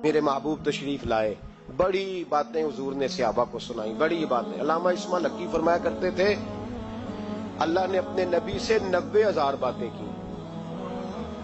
میرے محبوب تشریف لائے، بڑی باتیں حضور نے صحابہ کو سنائی، بڑی باتیں۔ علامہ اسماعیل حقی فرمایا کرتے تھے اللہ نے اپنے نبی سے 90,000 باتیں کی۔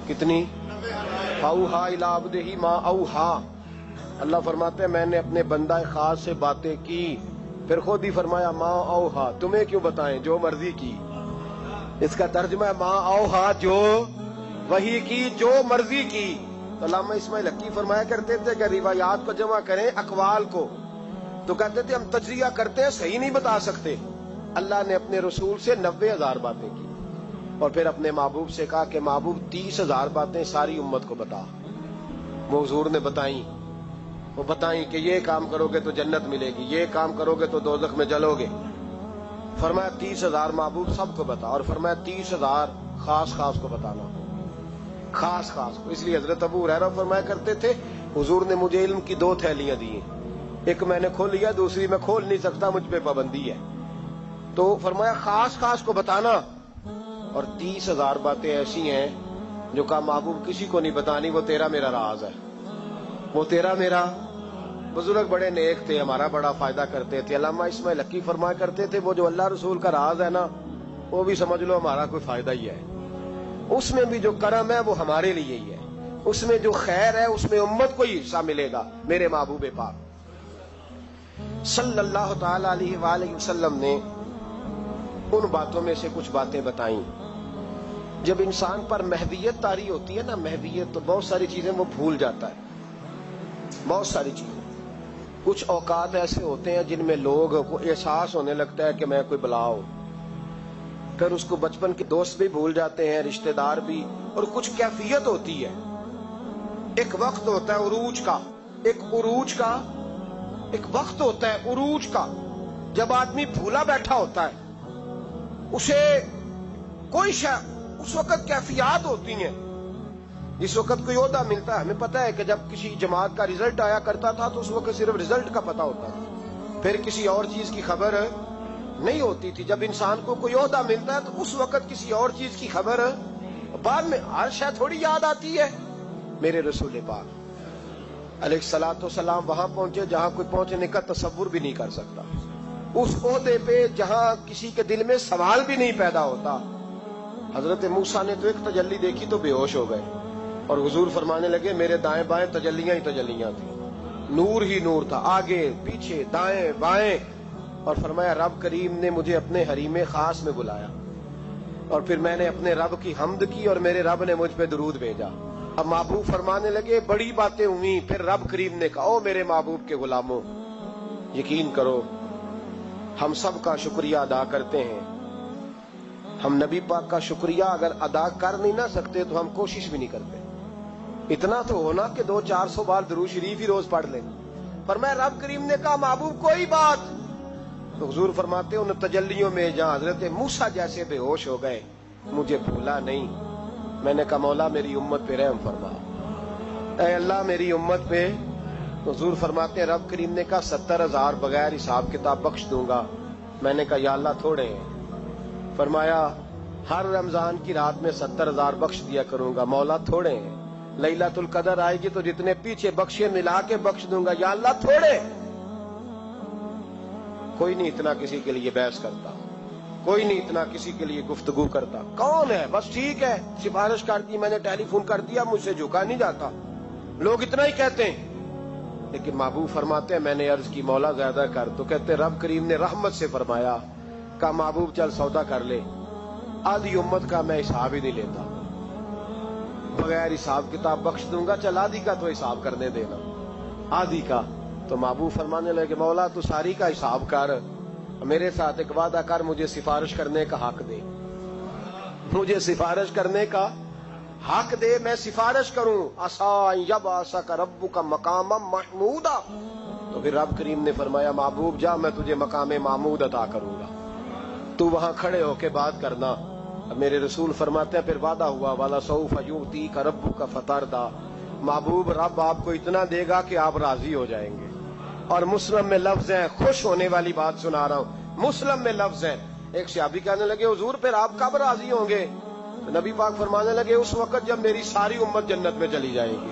کتنی؟ اوحا الی عبدہ ما اوحا۔ اللہ فرماتے ہیں میں نے اپنے بندہ خاص سے باتیں کی، پھر خود ہی فرمایا ما اوحا، تمہیں کیوں بتائیں، جو مرضی کی۔ اس کا ترجمہ ہے ما اوحا، جو وحی کی، جو مرضی کی۔ تو علامہ اسماعیل حقی فرمایا کرتے تھے کہ روایات کو جمع کریں اقوال کو، تو کہتے تھے ہم تجزیہ کرتے ہیں، صحیح نہیں بتا سکتے۔ اللہ نے اپنے رسول سے 90,000 باتیں کی، اور پھر اپنے محبوب سے کہا کہ محبوب 30,000 باتیں ساری امت کو بتا۔ وہ حضور نے بتائیں، وہ بتائیں کہ یہ کام کرو گے تو جنت ملے گی، یہ کام کرو گے تو دوزخ میں جلو گے۔ فرمایا 30,000 محبوب سب کو بتا، اور فرمایا 30,000 خاص خاص کو بتانا، خاص خاص کو۔ اس لیے حضرت ابو ہریرہ فرمایا کرتے تھے حضور نے مجھے علم کی 2 تھیلیاں دی ہیں، ایک میں نے کھول لیا، دوسری میں کھول نہیں سکتا، مجھ پہ پابندی ہے۔ تو فرمایا خاص خاص کو بتانا، اور 30,000 باتیں ایسی ہیں جو کہا محبوب کسی کو نہیں بتانی، وہ تیرا میرا راز ہے، وہ تیرا میرا۔ بزرگ بڑے نیک تھے، ہمارا بڑا فائدہ کرتے تھے۔ علامہ اسماعیل حقی فرمایا کرتے تھے وہ جو اللہ رسول کا راز ہے نا، وہ بھی سمجھ لو ہمارا کوئی فائدہ ہی ہے، اس میں بھی جو کرم ہے وہ ہمارے لیے ہی ہے، اس میں جو خیر ہے اس میں امت کو ہی حصہ ملے گا۔ میرے محبوب پاک صلی اللہ تعالی علیہ وآلہ وسلم نے ان باتوں میں سے کچھ باتیں بتائیں۔ جب انسان پر محویت طاری ہوتی ہے نا، محویت، تو بہت ساری چیزیں وہ بھول جاتا ہے، بہت ساری چیزیں۔ کچھ اوقات ایسے ہوتے ہیں جن میں لوگ کو احساس ہونے لگتا ہے کہ میں کوئی بلا ہوں، پھر اس کو بچپن کے دوست بھی بھول جاتے ہیں، رشتہ دار بھی، اور کچھ کیفیت ہوتی ہے، ایک وقت ہوتا ہے عروج کا، ایک وقت ہوتا ہے عروج کا، جب آدمی بھولا بیٹھا ہوتا ہے، اسے کوئی اس وقت کیفیات ہوتی ہیں۔ جس وقت کوئی عہدہ ملتا ہے، ہمیں پتہ ہے کہ جب کسی جماعت کا رزلٹ آیا کرتا تھا تو اس وقت صرف رزلٹ کا پتہ ہوتا تھا، پھر کسی اور چیز کی خبر نہیں ہوتی تھی۔ جب انسان کو کوئی عہدہ ملتا ہے تو اس وقت کسی اور چیز کی خبر، بعد میں ہر شے تھوڑی یاد آتی ہے۔ میرے رسول پاک علیہ الصلوۃ والسلام وہاں پہنچے جہاں کوئی پہنچنے کا تصور بھی نہیں کر سکتا، اس عہدے پہ جہاں کسی کے دل میں سوال بھی نہیں پیدا ہوتا۔ حضرت موسیٰ نے تو ایک تجلی دیکھی تو بے ہوش ہو گئے، اور حضور فرمانے لگے میرے دائیں بائیں تجلیاں ہی تجلیاں تھیں، نور ہی نور تھا، آگے پیچھے دائیں بائیں۔ اور فرمایا رب کریم نے مجھے اپنے حریم خاص میں بلایا، اور پھر میں نے اپنے رب کی حمد کی، اور میرے رب نے مجھ پہ درود بھیجا۔ اب محبوب فرمانے لگے بڑی باتیں ہوئیں، پھر رب کریم نے کہا او میرے محبوب کے غلاموں، یقین کرو ہم سب کا شکریہ ادا کرتے ہیں، ہم نبی پاک کا شکریہ اگر ادا کر نہیں نہ سکتے تو ہم کوشش بھی نہیں کرتے، اتنا تو ہونا کہ 200-400 بار درود شریف ہی روز پڑھ لیں۔ پر میں رب کریم نے کہا محبوب کوئی بات، تو حضور فرماتے ان تجلیوں میں جہاں حضرت موسیٰ جیسے بے ہوش ہو گئے مجھے بھولا نہیں۔ میں نے کہا مولا میری امت پہ رحم فرما، اے اللہ میری امت پہ۔ حضور فرماتے رب کریم نے کہا 70,000 بغیر حساب کتاب بخش دوں گا۔ میں نے کہا یا اللہ تھوڑے ہیں۔ فرمایا ہر رمضان کی رات میں 70,000 بخش دیا کروں گا۔ مولا تھوڑے ہیں، لیلۃ القدر آئے گی تو جتنے پیچھے بخشے ملا کے بخش دوں گا۔ یا اللہ تھوڑے۔ کوئی نہیں اتنا کسی کے لیے بحث کرتا، کوئی نہیں اتنا کسی کے لیے گفتگو کرتا، کون ہے بس ٹھیک ہے سفارش کر دی، میں نے ٹیلی فون کر دیا، مجھ سے جھکا نہیں جاتا، لوگ اتنا ہی کہتے ہیں۔ لیکن محبوب فرماتے ہیں میں نے عرض کی مولا زیادہ کر، تو کہتے رب کریم نے رحمت سے فرمایا، کہا محبوب چل سودا کر لے، آدھی امت کا میں حساب ہی نہیں لیتا، بغیر حساب کتاب بخش دوں گا، چل آدھی کا تو حساب کرنے دینا، آدھی کا۔ تو محبوب فرمانے لگے مولا تو ساری کا حساب کر، میرے ساتھ ایک وعدہ کر، مجھے سفارش کرنے کا حق دے، مجھے سفارش کرنے کا حق دے، میں سفارش کروں۔ عسیٰ یبعثک ربک مقاما محمودا۔ تو پھر رب کریم نے فرمایا محبوب جا میں تجھے مقام محمود عطا کروں گا، تو وہاں کھڑے ہو کے بات کرنا۔ میرے رسول فرماتے ہیں پھر وعدہ ہوا وَلَسَوْفَ يُعْطِيكَ رَبُّكَ فَتَرْضَىٰ، محبوب رب آپ کو اتنا دے گا کہ آپ راضی ہو جائیں گے۔ اور مسلم میں لفظ ہیں، خوش ہونے والی بات سنا رہا ہوں، مسلم میں لفظ ہیں۔ ایک صحابی کہنے لگے حضور پھر آپ کب راضی ہوں گے؟ تو نبی پاک فرمانے لگے اس وقت جب میری ساری امت جنت میں چلی جائے گی،